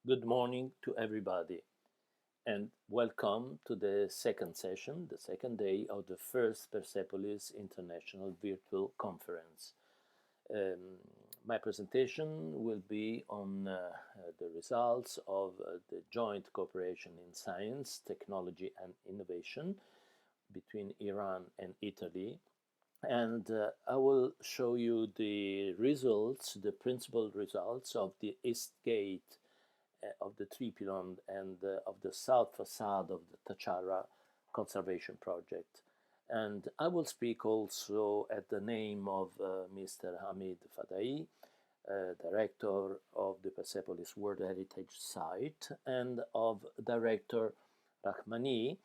Good morning to everybody, and welcome to the second session, the second day of the first Persepolis International Virtual Conference. My presentation will be on the results of the joint cooperation in science, technology, and innovation between Iran and Italy. And I will show you the results, the principal results of the East Gate of the Three Pylon and of the south facade of the Tachara conservation project. And I will speak also at the name of Mr. Hamid Fadai, director of the Persepolis World Heritage Site, and of director Rahmani,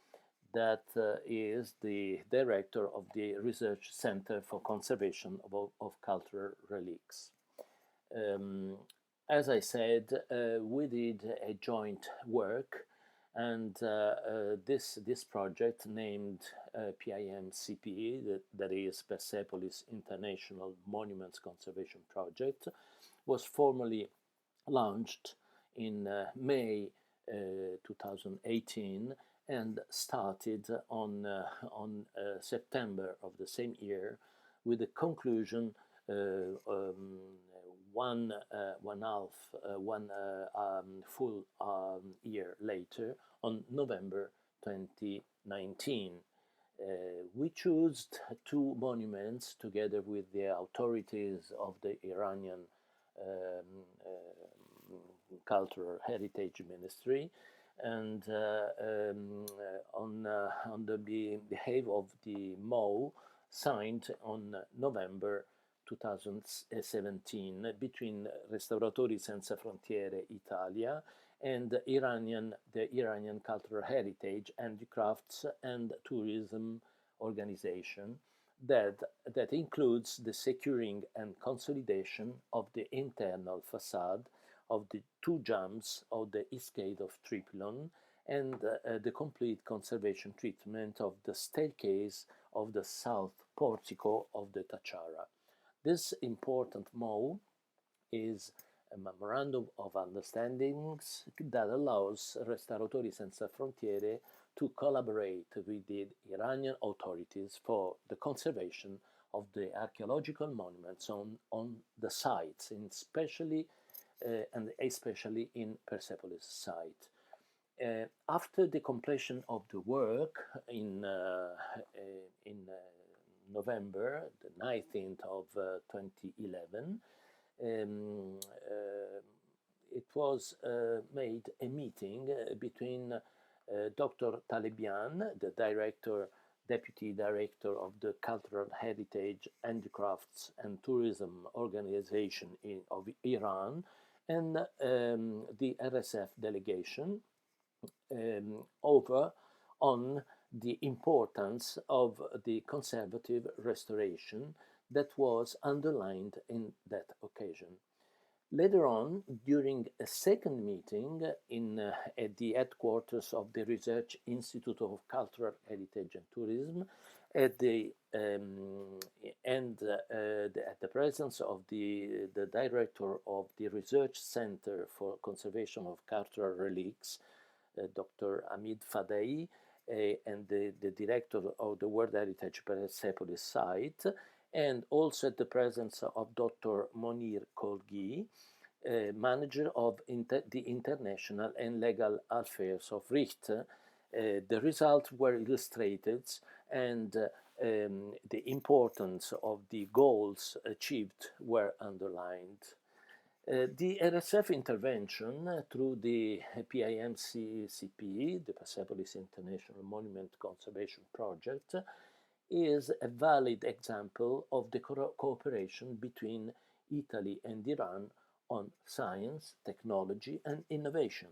that is the director of the Research Center for Conservation of Cultural Relics. As I said, we did a joint work, and this project named PIMCP, that is Persepolis International Monuments Conservation Project, was formally launched in May 2018 and started on September of the same year with the conclusion one full year later, on November 2019. We chose two monuments together with the authorities of the Iranian Cultural Heritage Ministry, and on the behalf of the MO signed on November 2017 between Restauratori Senza Frontiere Italia and the Iranian Cultural Heritage, Handicrafts and Tourism Organization that includes the securing and consolidation of the internal facade of the two jumps of the East Gate of Three Pylon and the complete conservation treatment of the staircase of the south portico of the Tachara. This important MOU is a memorandum of understandings that allows Restauratori Senza Frontiere to collaborate with the Iranian authorities for the conservation of the archaeological monuments on the sites, especially in Persepolis site. After the completion of the work in November, the 19th of 2011, it was made a meeting between Dr. Talebian, the Deputy Director of the Cultural Heritage, Handicrafts and Tourism Organization of Iran, and the RSF delegation over on the importance of the conservative restoration that was underlined in that occasion. Later on, during a second meeting at the headquarters of the Research Institute of Cultural Heritage and Tourism, at the presence of the director of the Research Center for Conservation of Cultural Relics, Dr. Hamid Fadai, and the director of the World Heritage Persepolis site, and also at the presence of Dr. Monir Kolgi, manager of the International and Legal Affairs of Richt. The results were illustrated, and the importance of the goals achieved were underlined. The RSF intervention through the PIMCP, the Persepolis International Monument Conservation Project, is a valid example of the cooperation between Italy and Iran on science, technology, and innovation,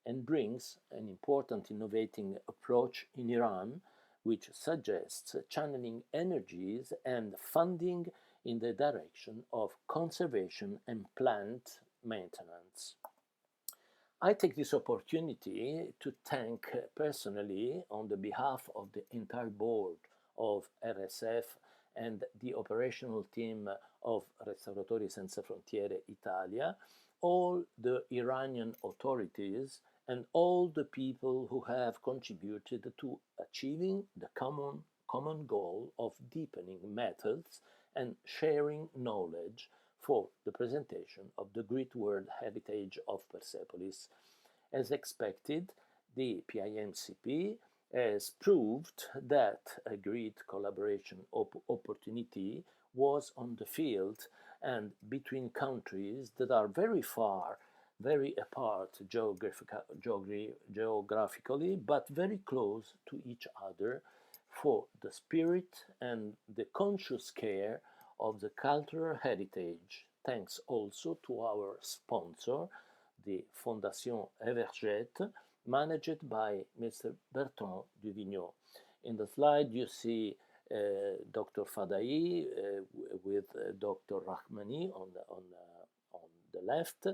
and brings an important innovating approach in Iran, which suggests channeling energies and funding in the direction of conservation and plant maintenance. I take this opportunity to thank personally, on the behalf of the entire board of RSF and the operational team of Restauratori Senza Frontiere Italia, all the Iranian authorities and all the people who have contributed to achieving the common goal of deepening methods and sharing knowledge for the presentation of the great world heritage of Persepolis. As expected, the PIMCP has proved that a great collaboration opportunity was on the field and between countries that are very far, very apart geographically, but very close to each other for the spirit and the conscious care of the cultural heritage, thanks also to our sponsor, the Fondation Evergette, managed by Mr. Bertrand Duvigneau. In the slide, you see Dr. Fadai with Dr. Rahmani on the left,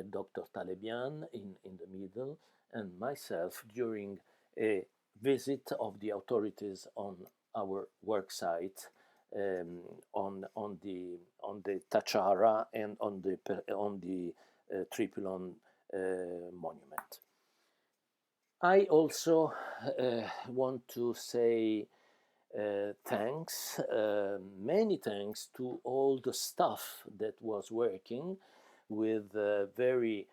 Dr. Talebian in the middle, and myself during a visit of the authorities on our work site on the Tachara and on the Tripilon monument. I also want to say thanks, many thanks to all the staff that was working with very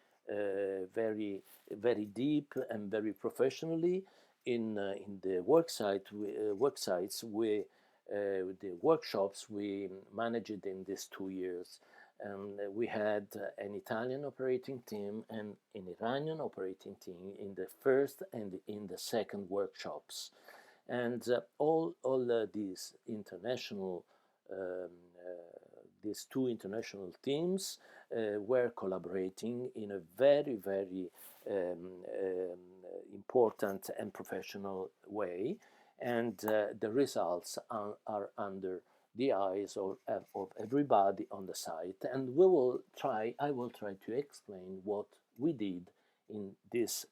deep and very professionally in the work sites the workshops we managed in these 2 years. And we had an Italian operating team and an Iranian operating team in the first and in the second workshops. And all these international, these two international teams were collaborating in a very important and professional way. And the results are under the eyes of everybody on the site, and I will try to explain what we did in this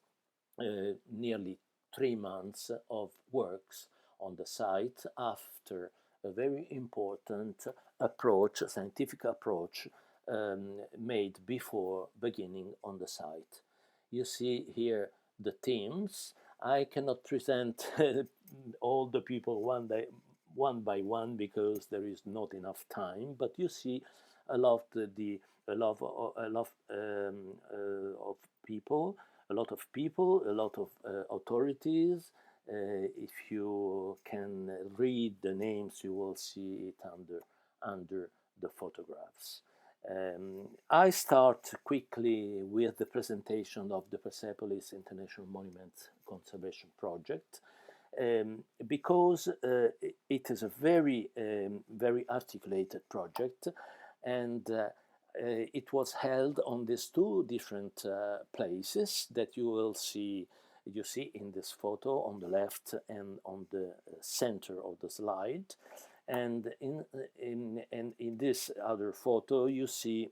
nearly 3 months of works on the site after a very important approach, a scientific approach made before beginning on the site. You see here the teams. I cannot present all the people one by one because there is not enough time, but you see a lot of people, a lot of authorities. If you can read the names, you will see it under the photographs. I start quickly with the presentation of the Persepolis International Monument Conservation Project because it is a very articulated project, and it was held on these 2 different places that you see in this photo on the left and on the center of the slide. And in this other photo, you see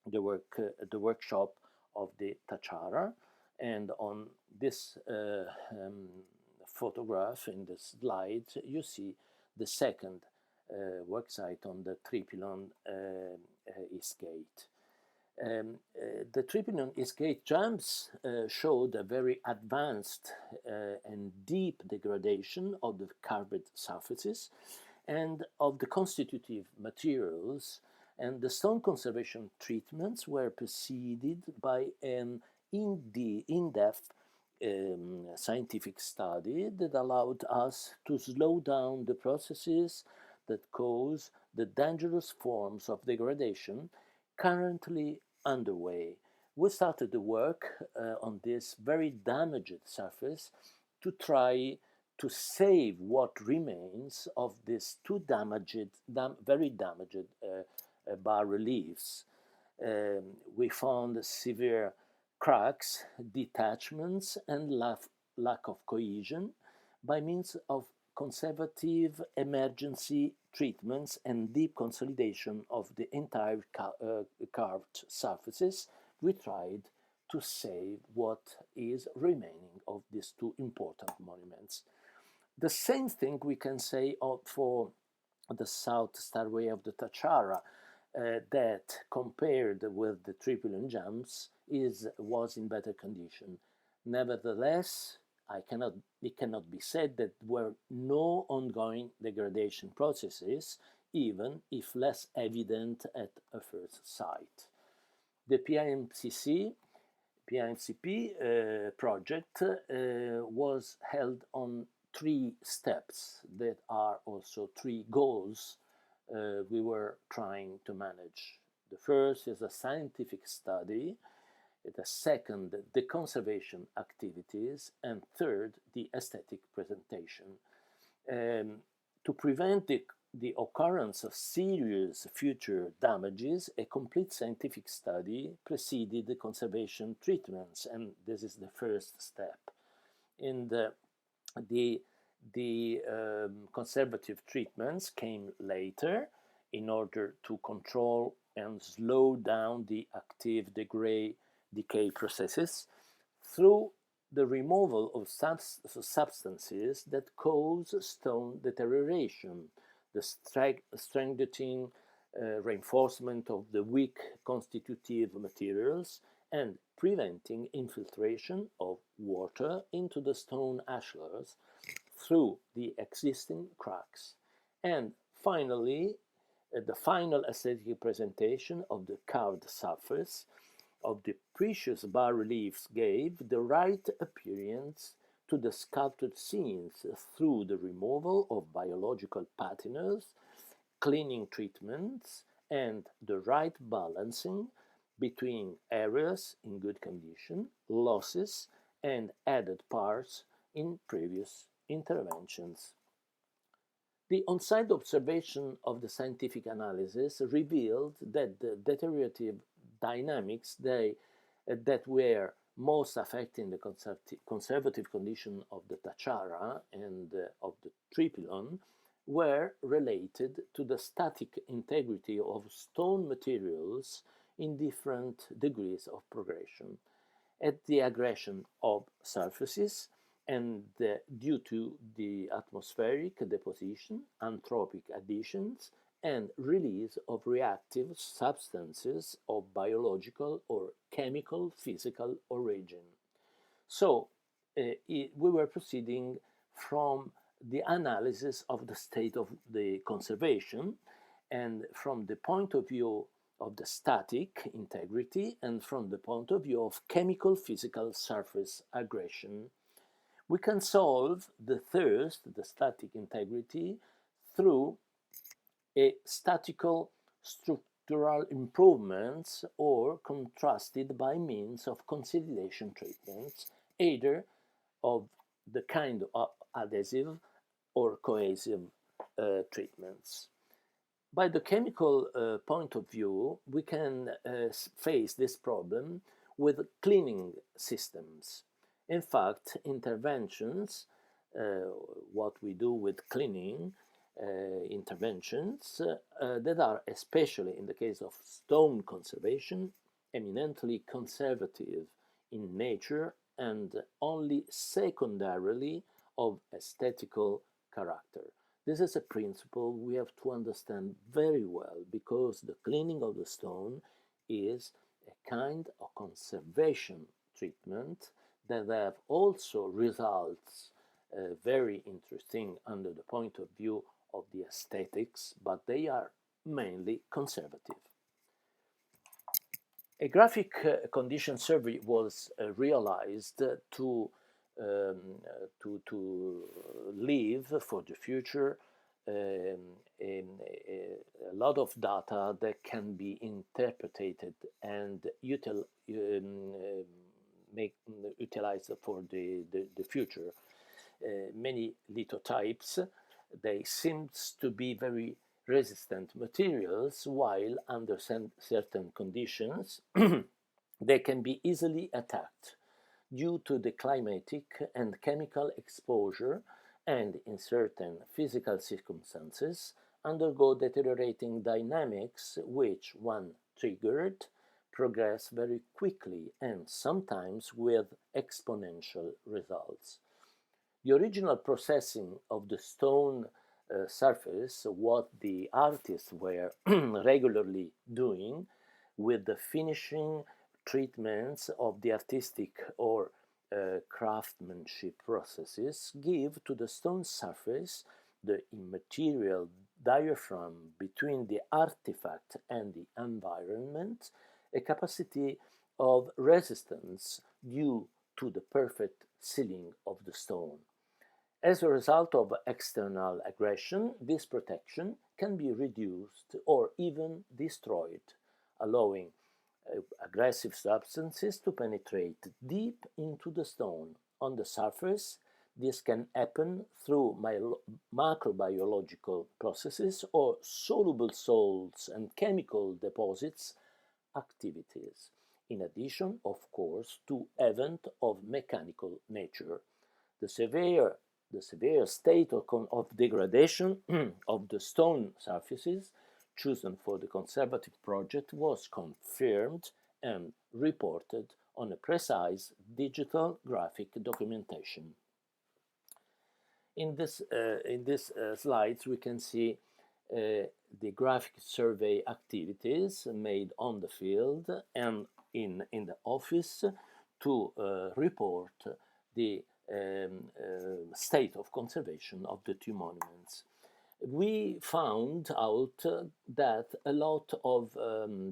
the workshop of the Tachara, and on this photograph in the slide, you see the second work site on the Tripilon East Gate. The Tripilon East Gate jumps showed a very advanced and deep degradation of the carved surfaces and of the constitutive materials, and the stone conservation treatments were preceded by an in-depth scientific study that allowed us to slow down the processes that cause the dangerous forms of degradation currently underway. We started the work on this very damaged surface to try to save what remains of these 2 very damaged bas-reliefs. We found severe cracks, detachments, and lack of cohesion by means of conservative emergency treatments and deep consolidation of the entire carved surfaces. We tried to save what is remaining of these 2 important monuments. The same thing we can say for the South Starway of the Tachara. that compared with the Tripoli jumps was in better condition. Nevertheless, it cannot be said that there were no ongoing degradation processes, even if less evident at a first sight. The PIMCP project was held on 3 steps that are also 3 goals we were trying to manage. The first is a scientific study, the second, the conservation activities, and third, the aesthetic presentation. To prevent the occurrence of serious future damages, a complete scientific study preceded the conservation treatments, and this is the first step. In the conservative treatments came later in order to control and slow down the active decay processes through the removal of substances that cause stone deterioration, the strengthening reinforcement of the weak constitutive materials, and preventing infiltration of water into the stone ashlars through the existing cracks. And finally, the final aesthetic presentation of the carved surface of the precious bas-reliefs gave the right appearance to the sculpted scenes through the removal of biological patinas, cleaning treatments, and the right balancing between areas in good condition, losses, and added parts in previous interventions. The on-site observation of the scientific analysis revealed that the deteriorative dynamics that were most affecting the conservative condition of the Tachara and of the Tripilon were related to the static integrity of stone materials in different degrees of progression, at the aggression of surfaces, and due to the atmospheric deposition, anthropic additions, and release of reactive substances of biological or chemical physical origin. So we were proceeding from the analysis of the state of the conservation, and from the point of view of the static integrity, and from the point of view of chemical physical surface aggression. We can solve the thirst, the static integrity, through a statical structural improvements or contrasted by means of consolidation treatments, either of the kind of adhesive or cohesive treatments. By the chemical point of view, we can face this problem with cleaning systems. In fact, interventions, what we do with cleaning interventions that are, especially in the case of stone conservation, eminently conservative in nature and only secondarily of aesthetical character. This is a principle we have to understand very well, because the cleaning of the stone is a kind of conservation treatment that have also results very interesting under the point of view of the aesthetics, but they are mainly conservative. A graphic condition survey was realized to leave for the future a lot of data that can be interpreted and utilized for the future. Many lithotypes, they seem to be very resistant materials, while under certain conditions they can be easily attacked due to the climatic and chemical exposure, and in certain physical circumstances undergo deteriorating dynamics which, when triggered, progress very quickly and sometimes with exponential results. The original processing of the stone surface what the artists were regularly doing with the finishing treatments of the artistic or craftsmanship processes give to the stone surface the immaterial diaphragm between the artifact and the environment, a capacity of resistance due to the perfect sealing of the stone. As a result of external aggression, this protection can be reduced or even destroyed, allowing aggressive substances to penetrate deep into the stone. On the surface, this can happen through macrobiological processes or soluble salts and chemical deposits activities, in addition, of course, to events of mechanical nature. The severe state of degradation of the stone surfaces chosen for the conservative project was confirmed and reported on a precise digital graphic documentation. In this slides, we can see the graphic survey activities made on the field and in the office to report the state of conservation of the two monuments. We found out that a lot of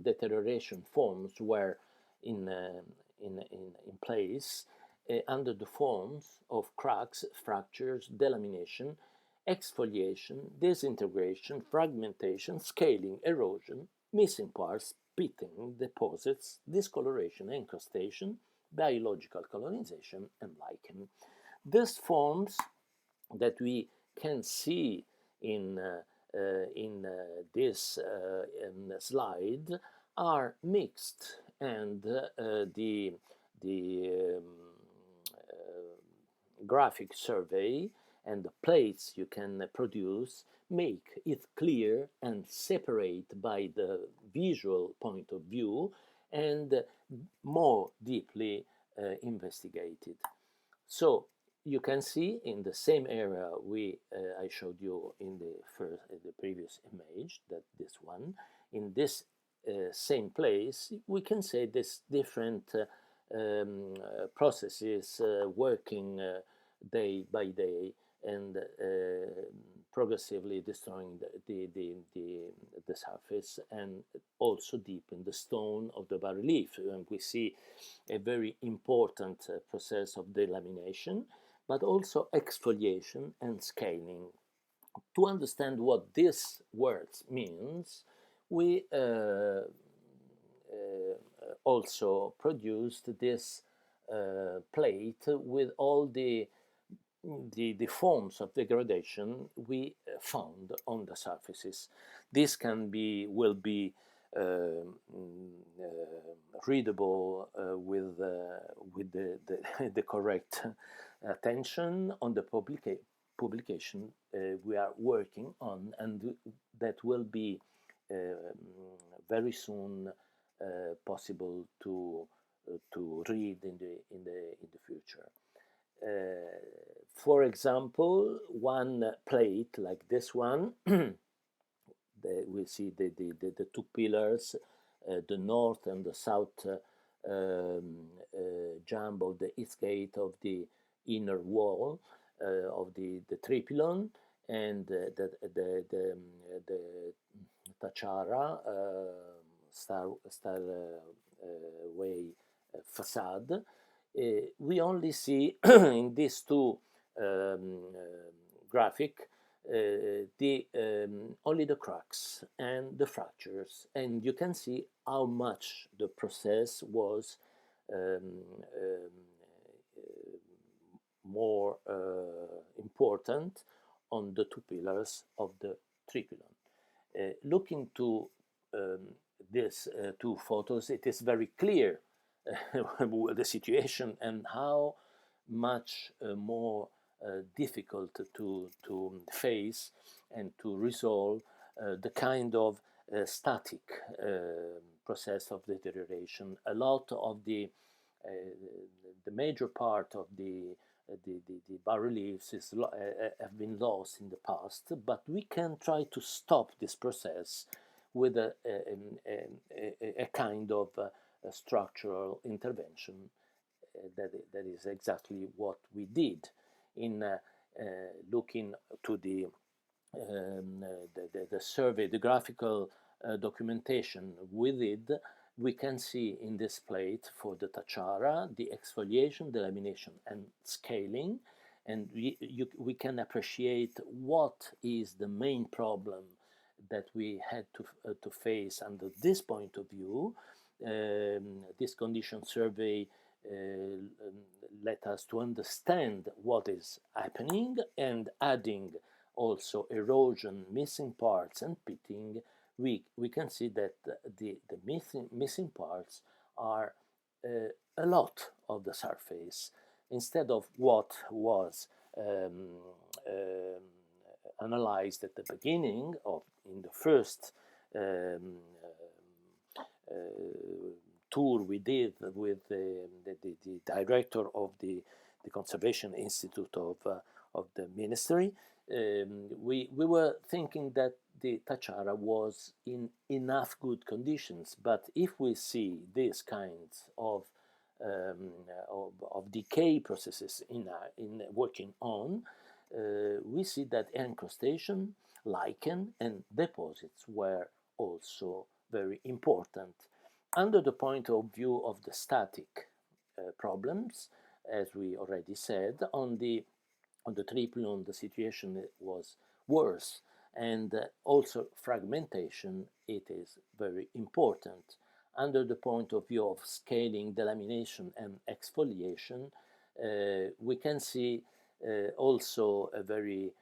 deterioration forms were in place under the forms of cracks, fractures, delamination, exfoliation, disintegration, fragmentation, scaling, erosion, missing parts, pitting, deposits, discoloration, incrustation, biological colonization, and lichen. These forms that we can see in this slide are mixed, and the graphic survey and the plates you can produce make it clear and separate by the visual point of view and more deeply investigated. So you can see in the same area I showed you in the previous image, that this one, in this same place, we can say this different processes working day by day and progressively destroying the surface and also deep in the stone of the bas-relief. And we see a very important process of delamination, but also exfoliation and scaling. To understand what this word means, we also produced this plate with all the forms of degradation we found on the surfaces. This will be readable with the correct attention on the publication we are working on, and that will be very soon possible to read in the future. For example, one plate like this one, we see the two pillars, the north and the south jump of the east gate of the inner wall of the tripylon, and the Tachara starway facade. We only see in these two graphic only the cracks and the fractures, and you can see how much the process was more important on the two pillars of the tripylon. Looking to these two photos, it is very clear the situation and how much more difficult to face and to resolve the kind of static process of deterioration. A lot of the major part of the the bas-reliefs have been lost in the past, but we can try to stop this process with a kind of a structural intervention. That is exactly what we did in looking to the survey, the graphical documentation we did. We can see in this plate for the Tachara the exfoliation, the lamination, and scaling, and we can appreciate what is the main problem that we had to face under this point of view. This condition survey let us to understand what is happening, and adding also erosion, missing parts, and pitting, we can see that the missing parts are a lot of the surface, instead of what was analyzed at the beginning of in the first tour we did with the director of the Conservation Institute of the Ministry. We were thinking that the Tachara was in enough good conditions, but if we see these kinds of decay processes in working on, we see that encrustation, lichen, and deposits were also very important. Under the point of view of the static problems, as we already said, on the Triplon the situation was worse, and also fragmentation, it is very important. Under the point of view of scaling, delamination, and exfoliation, we can see also a very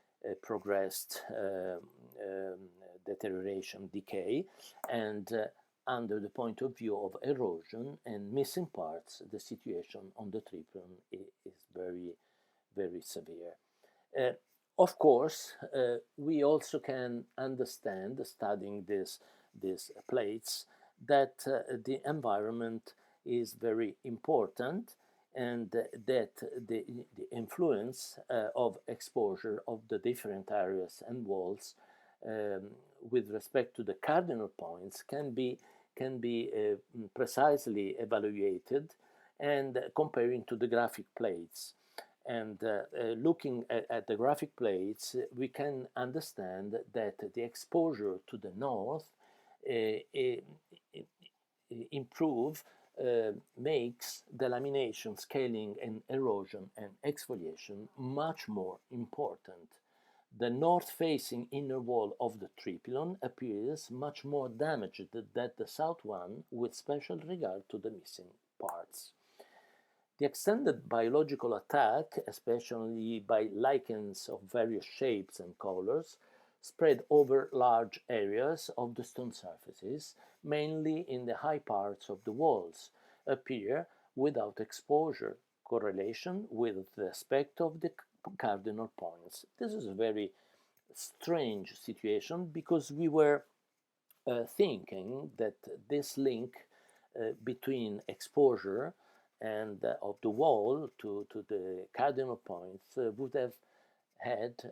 progressed deterioration, decay, and under the point of view of erosion and missing parts, the situation on the Triplon is very, very severe. Of course, we also can understand, studying these plates, that the environment is very important, and that the influence of exposure of the different areas and walls with respect to the cardinal points can be precisely evaluated, and comparing to the graphic plates. And looking at the graphic plates, we can understand that the exposure to the north makes delamination, scaling, and erosion and exfoliation much more important. The north-facing inner wall of the Triplon appears much more damaged than the south one, with special regard to the missing parts. The extended biological attack, especially by lichens of various shapes and colors, spread over large areas of the stone surfaces, mainly in the high parts of the walls, appear without exposure correlation with the aspect of the cardinal points. This is a very strange situation, because we were thinking that this link between exposure and of the wall to the cardinal points would have had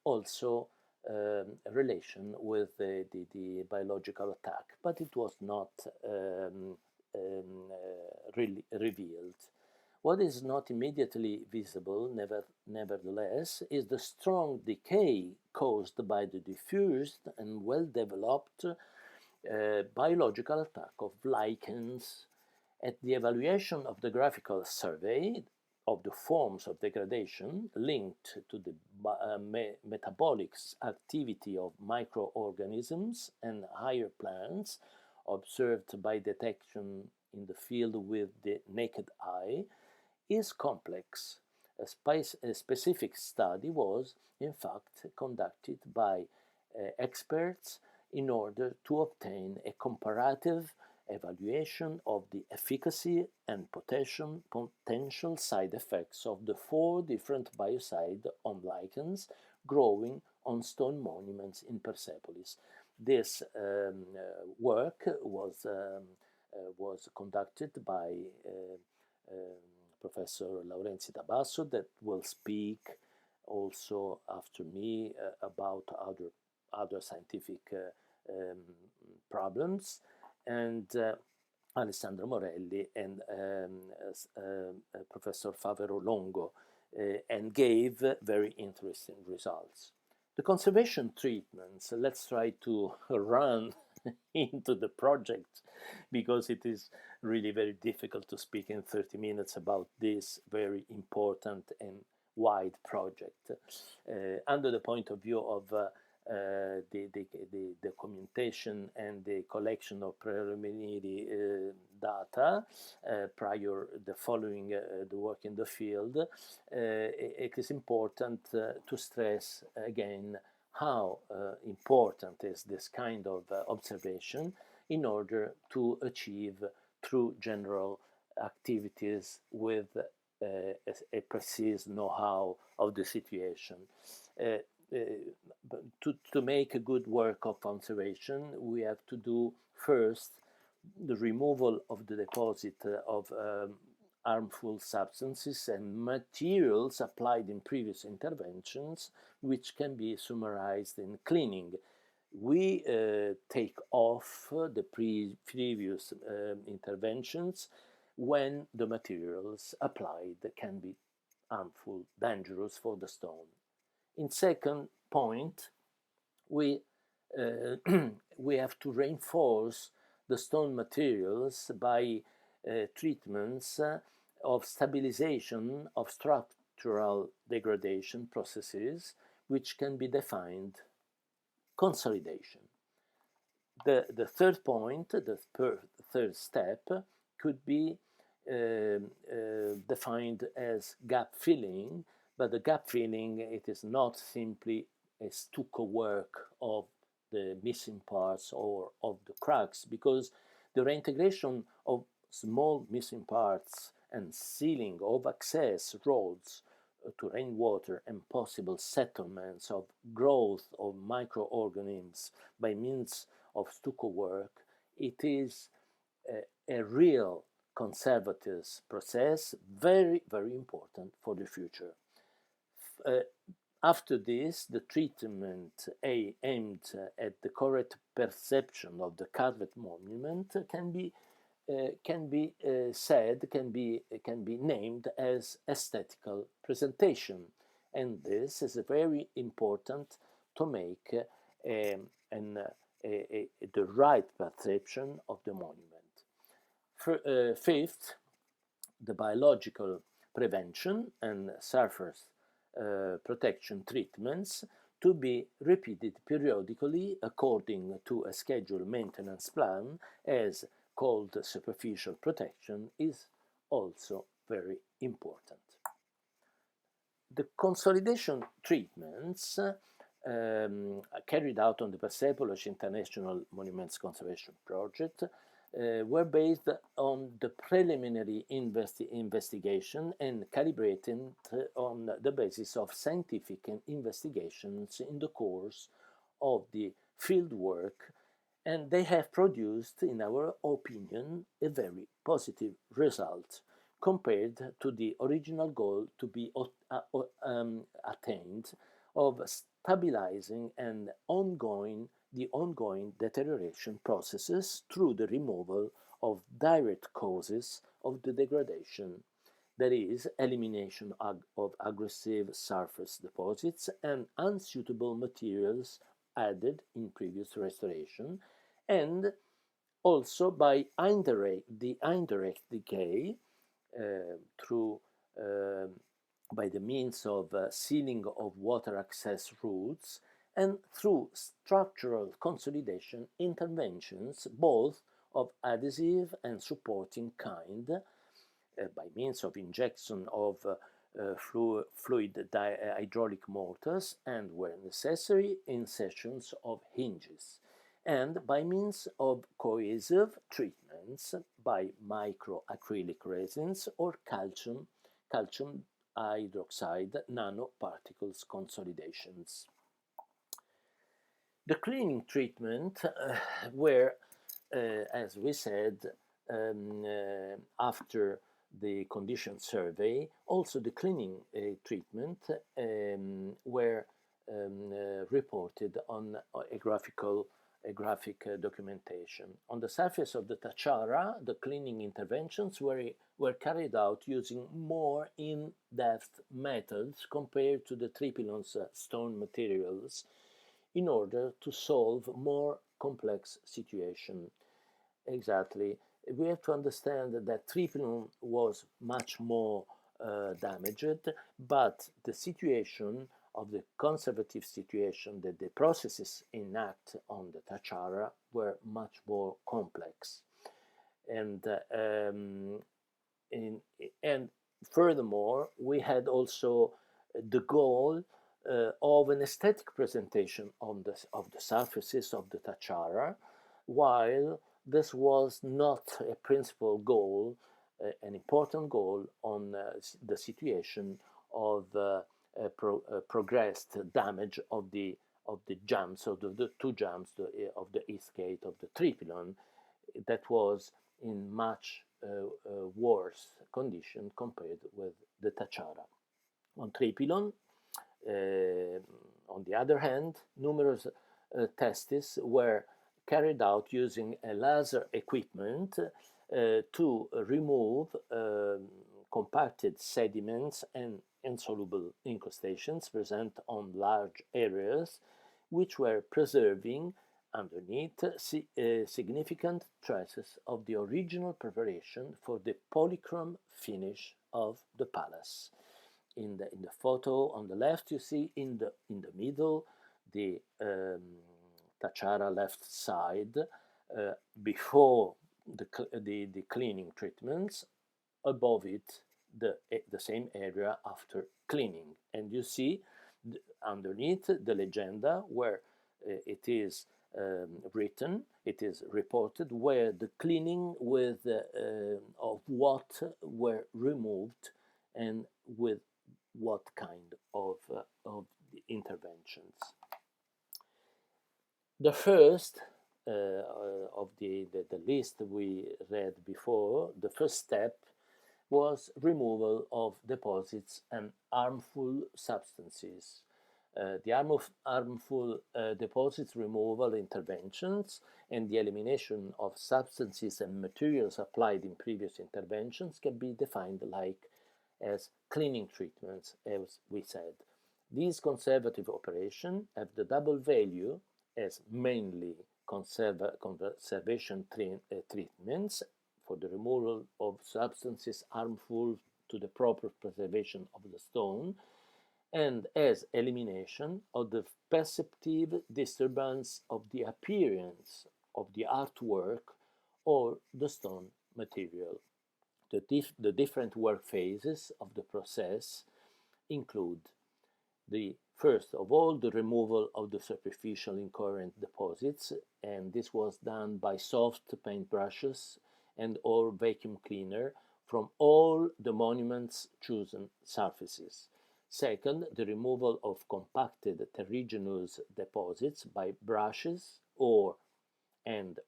also a relation with the biological attack, but it was not really revealed. What is not immediately visible, nevertheless, is the strong decay caused by the diffused and well-developed biological attack of lichens. At the evaluation of the graphical survey of the forms of degradation linked to the metabolic activity of microorganisms and higher plants, observed by detection in the field with the naked eye, is complex. A specific study was, in fact, conducted by experts in order to obtain a comparative evaluation of the efficacy and potential side effects of the 4 different biocides on lichens growing on stone monuments in Persepolis. This work was conducted by Professor Laurenzi Tabasso, that will speak also after me about other scientific problems, and Alessandro Morelli and Professor Favero Longo, and gave very interesting results. The conservation treatments, let's try to run into the project, because it is really very difficult to speak in 30 minutes about this very important and wide project. Under the point of view of the documentation and the collection of preliminary data prior the following the work in the field, it is important to stress again how important is this kind of observation in order to achieve true general activities with a precise know-how of the situation. To make a good work of conservation, we have to do first the removal of the deposit of harmful substances and materials applied in previous interventions, which can be summarized in cleaning. We take off the previous interventions when the materials applied can be harmful, dangerous for the stone. In second point, we we have to reinforce the stone materials by treatments of stabilization of structural degradation processes, which can be defined consolidation. The third point, the third step, could be defined as gap filling, but the gap filling, it is not simply a stucco work of the missing parts or of the cracks, because the reintegration of small missing parts and sealing of access roads to rainwater and possible settlements of growth of microorganisms by means of stucco work, it is a real conservative process, very, very important for the future. After this, the treatment aimed at the correct perception of the carved monument can be named as aesthetical presentation, and this is very important to make the right perception of the monument. Fifth, the biological prevention and surface protection treatments to be repeated periodically according to a scheduled maintenance plan, as called superficial protection, is also very important. The consolidation treatments carried out on the Persepolis International Monuments Conservation Project were based on the preliminary investigation and calibrated on the basis of scientific investigations in the course of the field work, and they have produced, in our opinion, a very positive result compared to the original goal to be attained of stabilizing and the ongoing deterioration processes through the removal of direct causes of the degradation, that is, elimination of aggressive surface deposits and unsuitable materials added in previous restoration, and also by the indirect decay by the means of sealing of water access routes, and through structural consolidation interventions, both of adhesive and supporting kind, by means of injection of fluid hydraulic mortars, and, where necessary, insertions of hinges, and by means of cohesive treatments by microacrylic resins or calcium hydroxide nanoparticles consolidations. The cleaning treatment were, as we said, after the condition survey, also the cleaning treatment were reported on a graphic documentation. On the surface of the Tachara, the cleaning interventions were carried out using more in-depth methods compared to the Tripylon's stone materials in order to solve more complex situations. Exactly. We have to understand that Tripylon was much more damaged, but the situation of the conservative situation that the processes enact on the Tachara were much more complex. And, and furthermore, we had also the goal of an aesthetic presentation of the surfaces of the Tachara, while this was not a principal goal, an important goal on the situation of progressed damage of the jumps, of the two jumps of the east gate of the Tripylon, that was in much worse condition compared with the Tachara. On Tripylon, on the other hand, numerous tests were carried out using a laser equipment to remove compacted sediments and insoluble incrustations present on large areas, which were preserving underneath significant traces of the original preparation for the polychrome finish of the palace. In the photo on the left, you see in the middle the Tachara left side before the cleaning treatments, above it the same area after cleaning, and you see underneath the legenda where it is written, it is reported where the cleaning with of what were removed and with what kind of interventions. The first of the list we read before, the first step was removal of deposits and harmful substances. The harmful deposits removal interventions and the elimination of substances and materials applied in previous interventions can be defined as cleaning treatments, as we said. These conservative operations have the double value as mainly conservation treatments for the removal of substances harmful to the proper preservation of the stone, and as elimination of the perceptive disturbance of the appearance of the artwork or the stone material. The different work phases of the process include the first of all, the removal of the superficial incoherent deposits, and this was done by soft paintbrushes and or vacuum cleaner from all the monument's chosen surfaces. Second, the removal of compacted terrigenous deposits by brushes or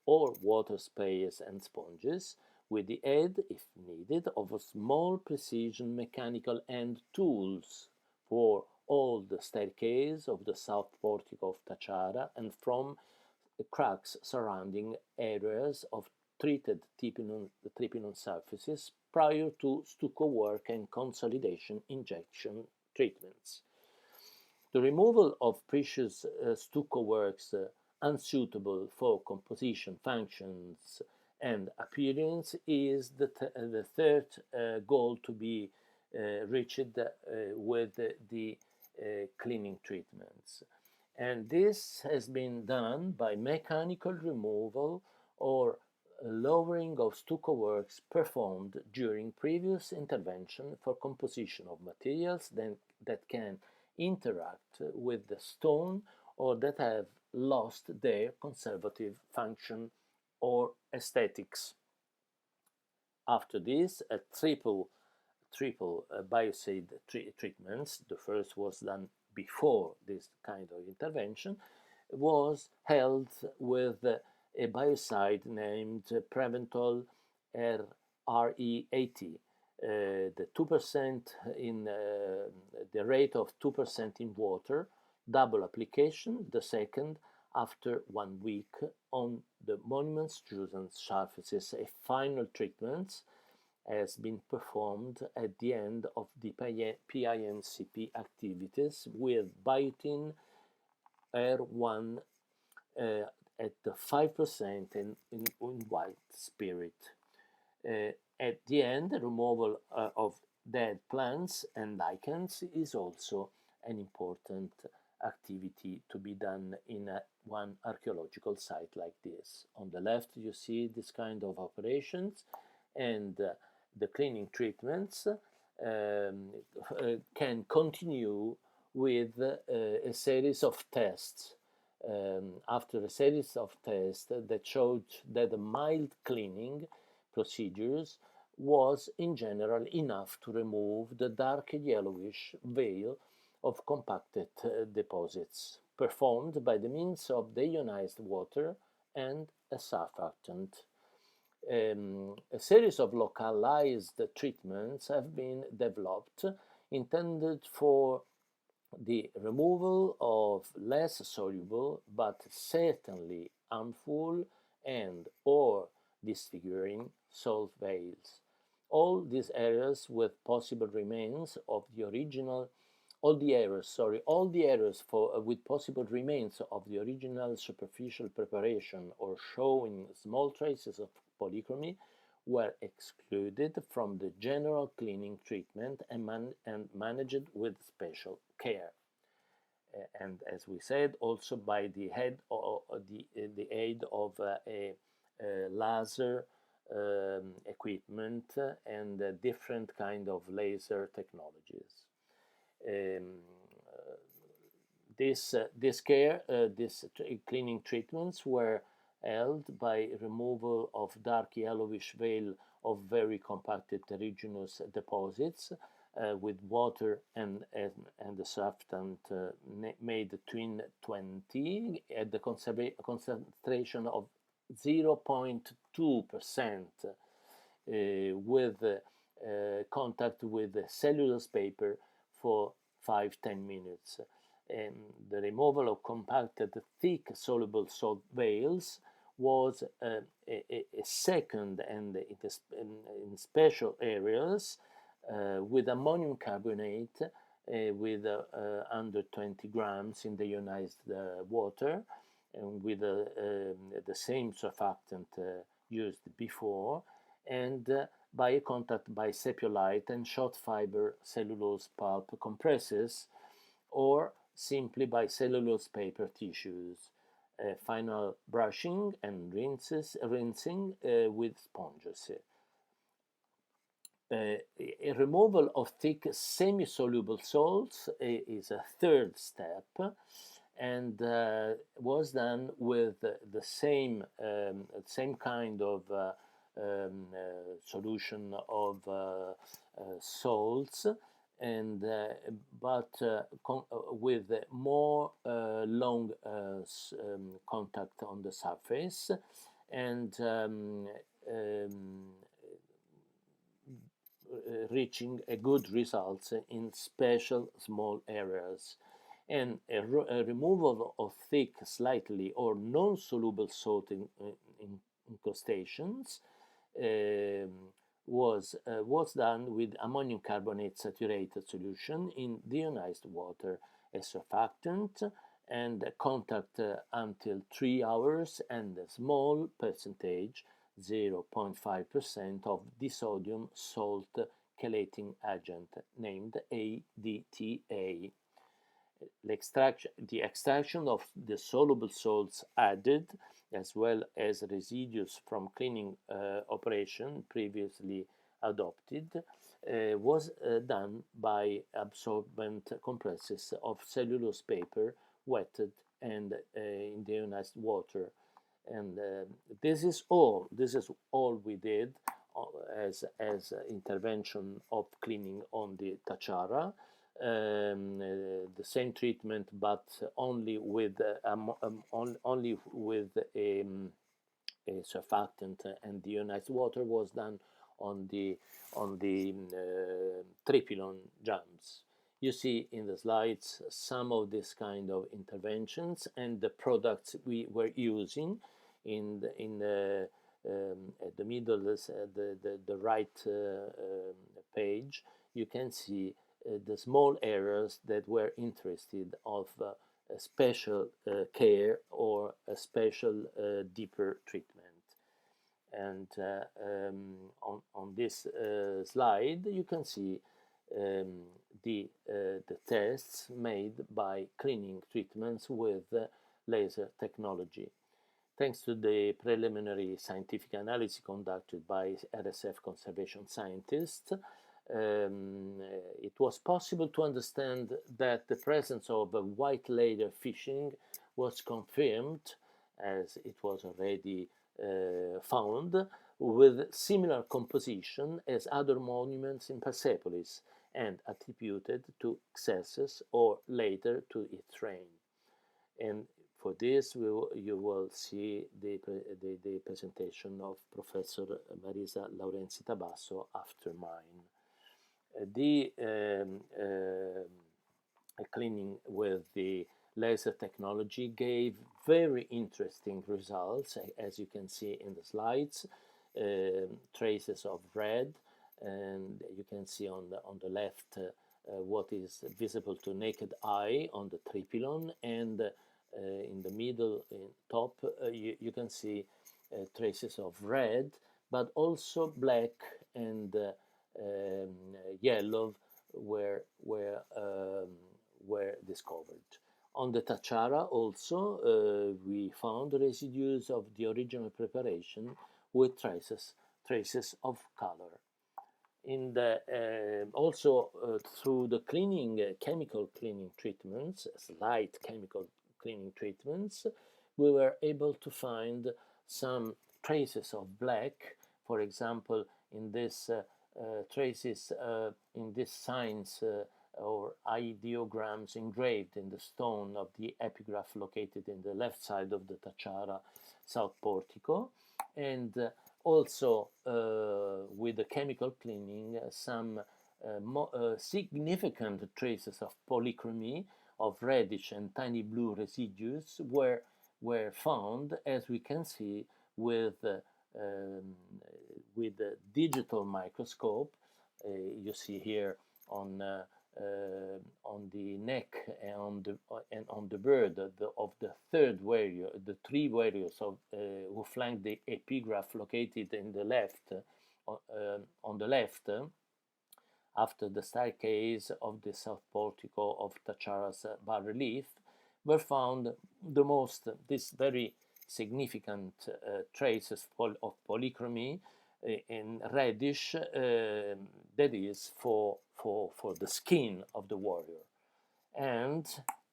water sprays and sponges, with the aid, if needed, of a small precision mechanical hand tools for all the staircase of the south portico of Tachara and from the cracks surrounding areas of treated Tripylon surfaces prior to stucco work and consolidation injection treatments. The removal of precious stucco works unsuitable for composition functions and appearance is the third goal to be reached with the cleaning treatments. And this has been done by mechanical removal or lowering of stucco works performed during previous intervention for composition of materials that can interact with the stone or that have lost their conservative function or aesthetics. After this, a triple biocide treatments, the first was done before this kind of intervention, was held with a biocide named Preventol RE80 The 2% in the rate of 2% in water, double application, the second after 1 week on the monument's chosen surfaces. A final treatment has been performed at the end of the PINCP activities with biotin R1 at the 5% in white spirit. At the end, the removal of dead plants and lichens is also an important activity to be done in one archaeological site like this. On the left, you see this kind of operations, and the cleaning treatments can continue with a series of tests. After a series of tests that showed that the mild cleaning procedures was in general enough to remove the dark yellowish veil of compacted deposits performed by the means of deionized water and a surfactant. A series of localized treatments have been developed intended for the removal of less soluble but certainly harmful and or disfiguring salt veils. All these areas with possible remains of the original all the areas with possible remains of the original superficial preparation or showing small traces of polychromy were excluded from the general cleaning treatment and managed with special care. And as we said, also by the aid of a laser equipment and different kind of laser technologies. This cleaning treatments were held by removal of dark yellowish veil of very compacted terrigenous deposits with water and the surfactant made between 20 at the concentration of 0.2% with contact with the cellulose paper for 5-10 minutes. The removal of compacted thick soluble salt veils was a second and in special areas with ammonium carbonate with under 20 grams in the ionized water and with the same surfactant used before, and by a contact by sepiolite and short fiber cellulose pulp compresses, or simply by cellulose paper tissues. Final brushing and rinsing with sponges. A removal of thick semi-soluble salts is a third step, and was done with the same kind of solution of salts, and but with more long contact on the surface, and reaching a good results in special small areas. And a removal of thick, slightly or non-soluble salt incrustations was done with ammonium carbonate saturated solution in deionized water, a surfactant, and contact until 3 hours, and a small percentage, 0.5% of disodium salt chelating agent named ADTA. The extraction of the soluble salts added, as well as residues from cleaning operation previously adopted, was done by absorbent compresses of cellulose paper wetted and in deionized water. And this is all we did as intervention of cleaning on the Tachara. The same treatment, but only with a surfactant and deionized water, was done on the tripylon jumps. You see in the slides some of this kind of interventions and the products we were using. At the middle, the right page, you can see the small areas that were interested of a special care or a special deeper treatment. And on this slide, you can see the tests made by cleaning treatments with laser technology. Thanks to the preliminary scientific analysis conducted by RSF conservation scientists, it was possible to understand that the presence of a white layer fishing was confirmed, as it was already found, with similar composition as other monuments in Persepolis, and attributed to excesses or later to its reign. And for this, you will see the presentation of Professor Marisa Laurenzi Tabasso after mine. The cleaning with the laser technology gave very interesting results, as you can see in the slides. Traces of red, and you can see on the left what is visible to naked eye on the tripylon, and in the middle, in top, you can see traces of red, but also black and yellow were discovered. On the Tachara also we found residues of the original preparation with traces of color. In the also through the chemical cleaning treatments, slight chemical cleaning treatments, we were able to find some traces of black. For example, in this traces in these signs or ideograms engraved in the stone of the epigraph located in the left side of the Tachara south portico, and also with the chemical cleaning some significant traces of polychromy, of reddish and tiny blue residues were found, as we can see with the digital microscope. You see here on the neck and on the bird of the third warrior, the three warriors who flanked the epigraph located in the left, on the left, after the staircase of the south portico of Tachara's bas-relief, were found this very significant traces of polychromy in reddish, that is for the skin of the warrior, and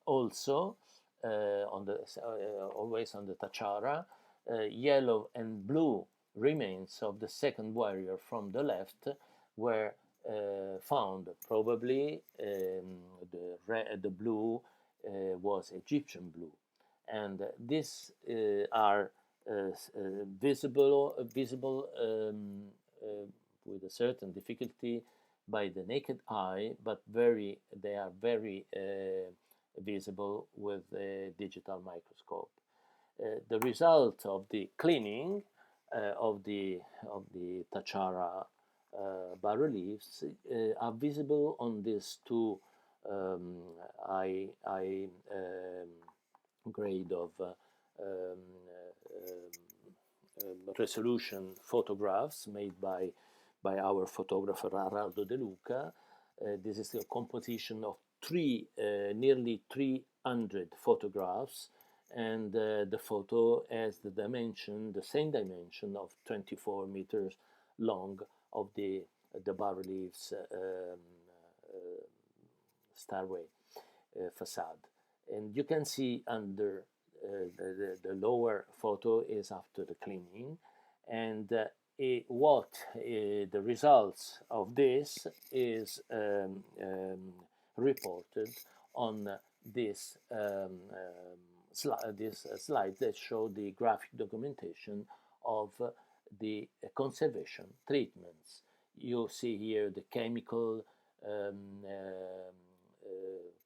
also always on the Tachara, yellow and blue remains of the second warrior from the left were found. Probably the blue was Egyptian blue, and these are visible with a certain difficulty by the naked eye, but they are very visible with a digital microscope. The result of the cleaning of the Tachara bas-reliefs are visible on these two grade of resolution photographs made by our photographer Araldo De Luca. This is a composition of nearly 300 photographs, and the photo has the same dimension of 24 meters long of the bas-reliefs stairway facade. And you can see under the lower photo is after the cleaning, and what the results of this is reported on this slide that show the graphic documentation of the conservation treatments. You see here the chemical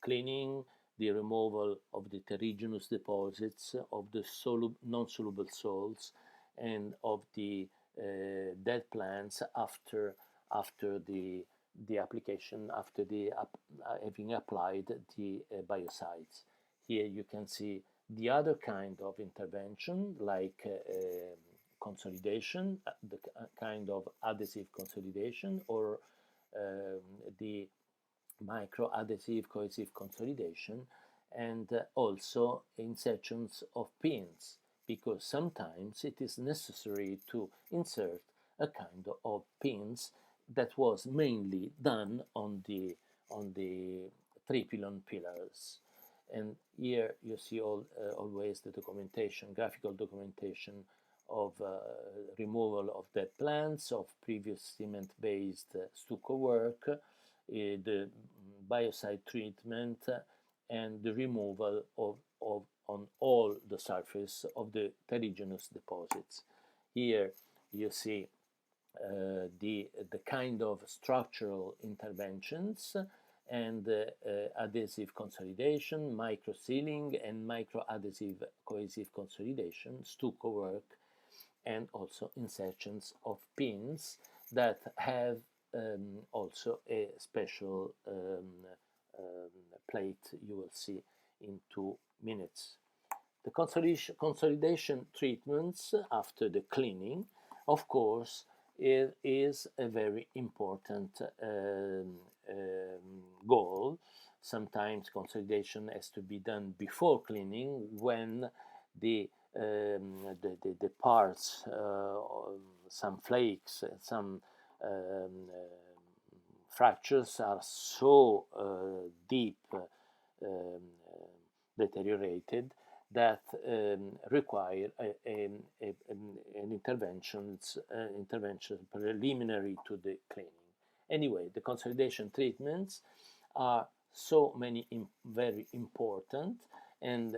cleaning, the removal of the terrigenous deposits, of the non-soluble salts, and of the dead plants after the application, after having applied the biocides. Here you can see the other kind of intervention, like consolidation, the kind of adhesive consolidation, or the micro-adhesive cohesive consolidation, and also insertions of pins, because sometimes it is necessary to insert a kind of pins that was mainly done on the three-pylon pillars. And here you see always the documentation, graphical documentation of removal of dead plants, of previous cement-based stucco work, the biocide treatment, and the removal of on all the surface of the terrigenous deposits. Here you see the kind of structural interventions and adhesive consolidation, micro sealing, and micro adhesive cohesive consolidation, stucco work, and also insertions of pins that have also a special plate you will see in 2 minutes. The consolidation treatments after the cleaning, of course, is a very important goal. Sometimes consolidation has to be done before cleaning, when the parts, some flakes, some fractures are so deep deteriorated that require an intervention preliminary to the cleaning. Anyway, the consolidation treatments are so many very important, and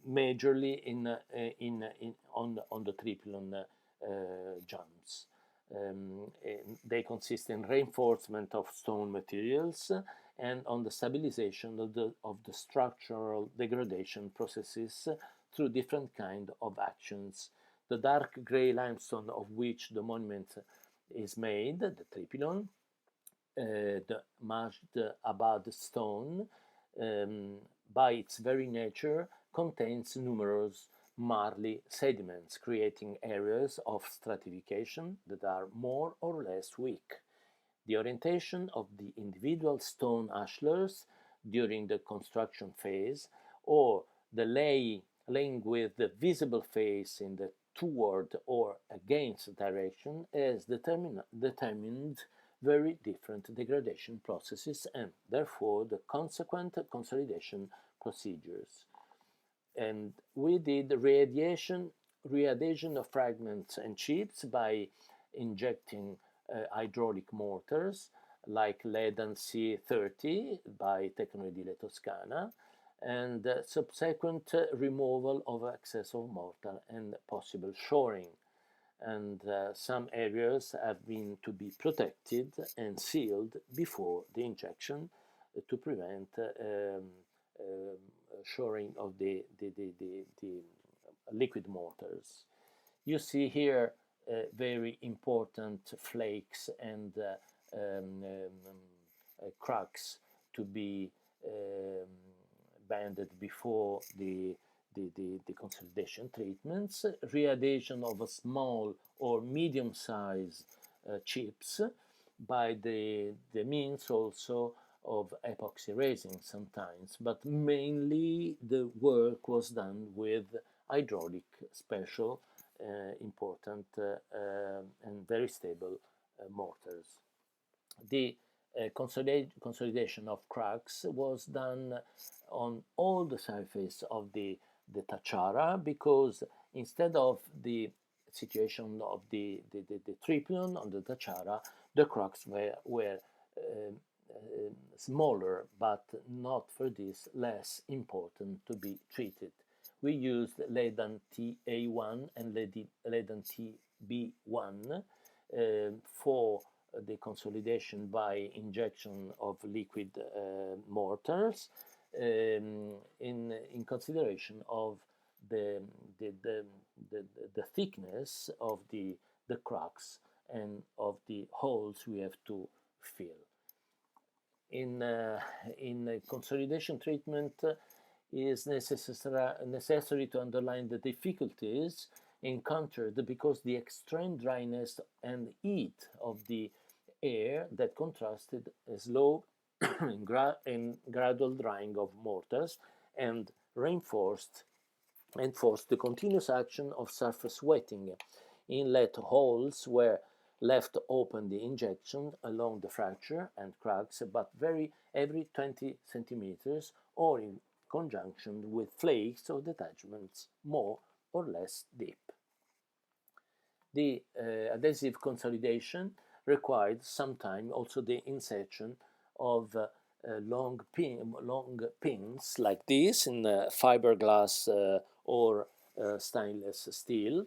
majorly on the three-pylon jumps. They consist in reinforcement of stone materials and on the stabilization of the structural degradation processes through different kind of actions. The dark gray limestone of which the monument is made, the three-pylon, the mashed abad stone, by its very nature, contains numerous marly sediments, creating areas of stratification that are more or less weak. The orientation of the individual stone ashlars during the construction phase, or the laying with the visible face in the toward or against direction, has determined very different degradation processes and therefore the consequent consolidation procedures. And we did readhesion of fragments and chips by injecting hydraulic mortars like Ledan C30 by Tecnoedile Toscana, and subsequent removal of excess of mortar and possible shoring. And some areas have been to be protected and sealed before the injection to prevent shoring of the liquid mortars. You see here very important flakes and cracks to be banded before the consolidation treatments, readhesion of a small or medium-sized chips by the means also of epoxy resin sometimes, but mainly the work was done with hydraulic special important and very stable mortars. The consolidation of cracks was done on all the surface of the tachara, because instead of the situation of the three-pylon on the tachara, the cracks were smaller, but not for this less important to be treated. we used lead TA1 and lead TB1 for the consolidation by injection of liquid mortars in consideration of the, the, the, the thickness of the cracks and of the holes we have to fill. In consolidation treatment, is necessary to underline the difficulties encountered because the extreme dryness and heat of the air that contrasted a slow and gradual drying of mortars and enforced the continuous action of surface wetting. Inlet holes were left open the injection along the fracture and cracks, but every 20 centimeters or in conjunction with flakes of detachments more or less deep. The adhesive consolidation required sometimes also the insertion of long pins like this in fiberglass or stainless steel,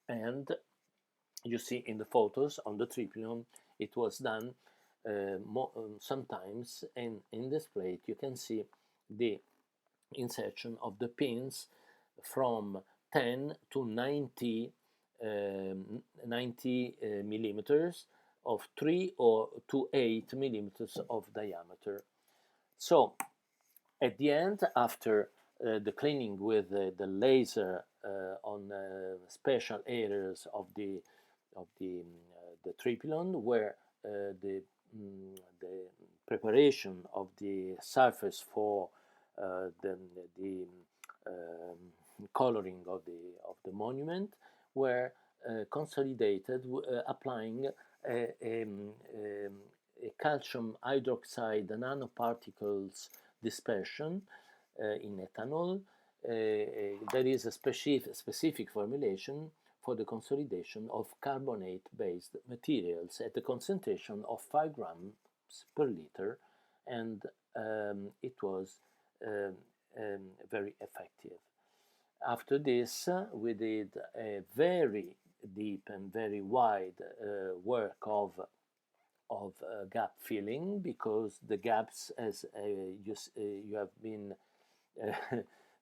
and you see in the photos on the tripylon it was done sometimes, and in this plate you can see the insertion of the pins from 10 to 90 millimeters of 3 or to 8 millimeters of diameter. So at the end, after the cleaning with the laser on special areas of the tripylon, where the preparation of the surface for the coloring of the monument were consolidated, applying a calcium hydroxide nanoparticles dispersion in ethanol. There is a specific formulation for the consolidation of carbonate-based materials at a concentration of 5 grams per liter, and it was very effective. After this, we did a very deep and very wide work of gap filling, because the gaps, as you have been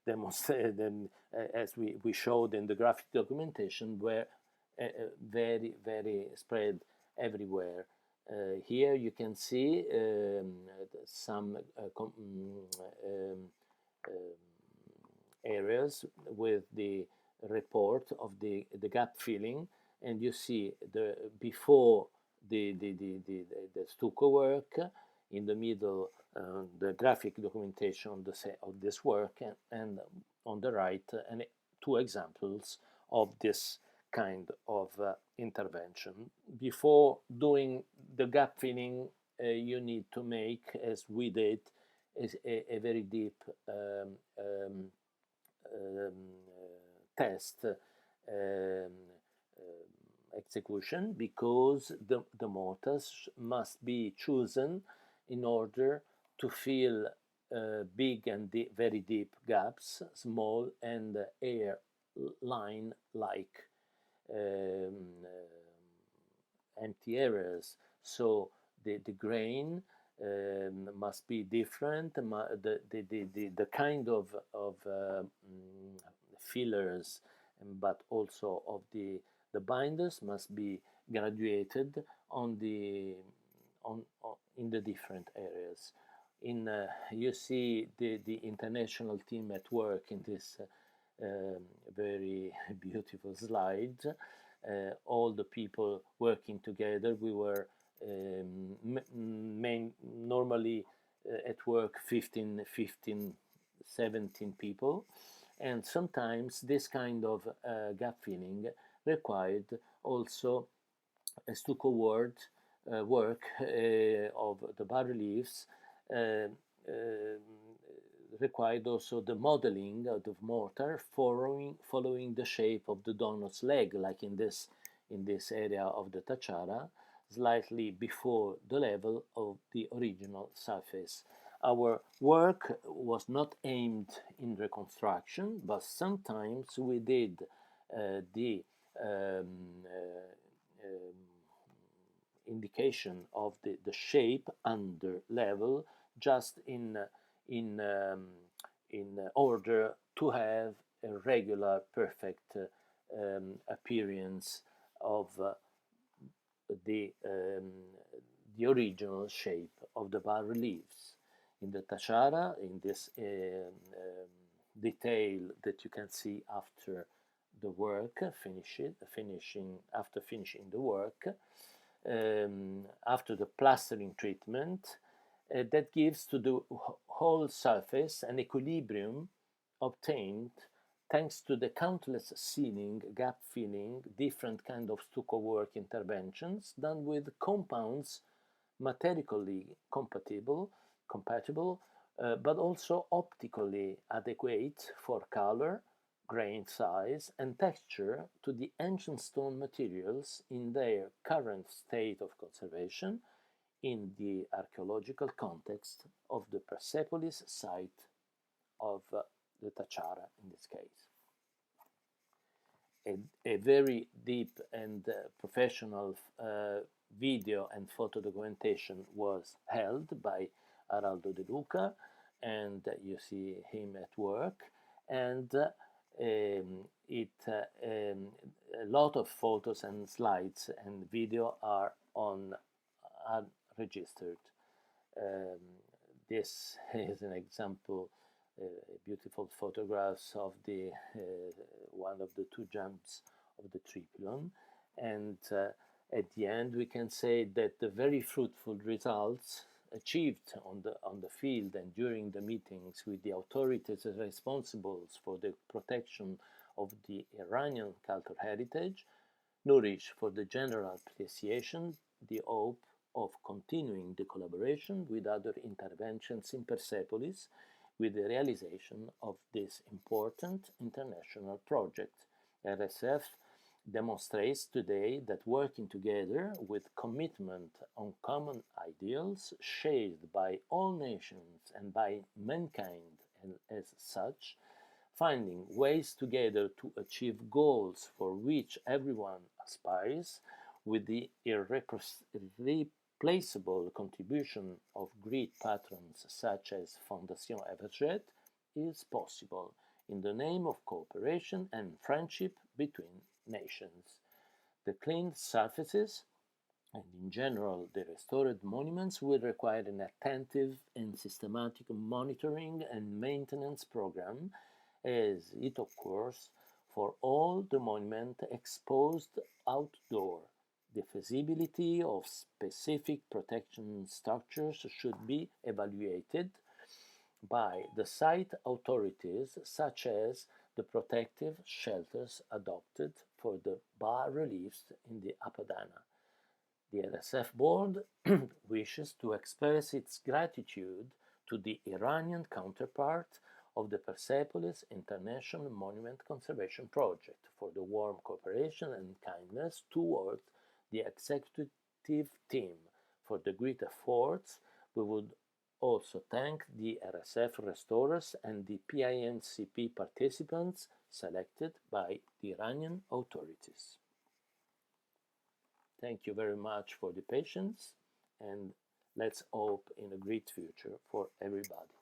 demonstrated, as we showed in the graphic documentation, were very spread everywhere. Here you can see some areas with the report of the gap filling, and you see the before the stucco work, in the middle the graphic documentation of this work, and on the right and 2 examples of this kind of intervention. Before doing the gap filling, you need to make, as we did, a very deep test execution, because the mortars must be chosen in order to fill big and very deep gaps, small and air line like empty areas. So the grain must be different. The kind of fillers, but also of the binders must be graduated in the different areas. You see the international team at work in this very beautiful slide. All the people working together. We were normally at work 15, 17 people, and sometimes this kind of gap filling required also a stucco work of the bas-reliefs, required also the modeling of the mortar following the shape of the donor's leg, like in this area of the Tachara, slightly before the level of the original surface. Our work was not aimed in reconstruction, but sometimes we did the indication of the shape under level just in order to have a regular perfect appearance of the original shape of the bas reliefs. In the Tachara, in this detail that you can see after the work, after finishing the work, after the plastering treatment, that gives to the whole surface an equilibrium obtained thanks to the countless sealing, gap filling, different kind of stucco work interventions done with compounds materially compatible, but also optically adequate for color, grain size, and texture to the ancient stone materials in their current state of conservation in the archaeological context of the Persepolis site of the Tachara in this case. A very deep and professional video and photo documentation was held by Araldo De Luca, and you see him at work, and a lot of photos and slides and video are registered. This is an example, beautiful photographs of the one of the two jumps of the tripylon, and at the end we can say that the very fruitful results achieved on the field and during the meetings with the authorities responsible for the protection of the Iranian cultural heritage nourish for the general appreciation the hope of continuing the collaboration with other interventions in Persepolis with the realization of this important international project. RSF demonstrates today that working together with commitment on common ideals shared by all nations and by mankind, and as such, finding ways together to achieve goals for which everyone aspires with the irreplaceable contribution of great patrons such as Fondation-Rsf is possible in the name of cooperation and friendship between nations. The cleaned surfaces and in general the restored monuments will require an attentive and systematic monitoring and maintenance program as it occurs for all the monuments exposed outdoor. The feasibility of specific protection structures should be evaluated by the site authorities, such as the protective shelters adopted for the bas reliefs in the Apadana. The RSF board wishes to express its gratitude to the Iranian counterpart of the Persepolis International Monument Conservation Project for the warm cooperation and kindness towards the executive team for the great efforts. We would also thank the RSF restorers and the PIMCP participants selected by the Iranian authorities. Thank you very much for the patience, and let's hope in a great future for everybody.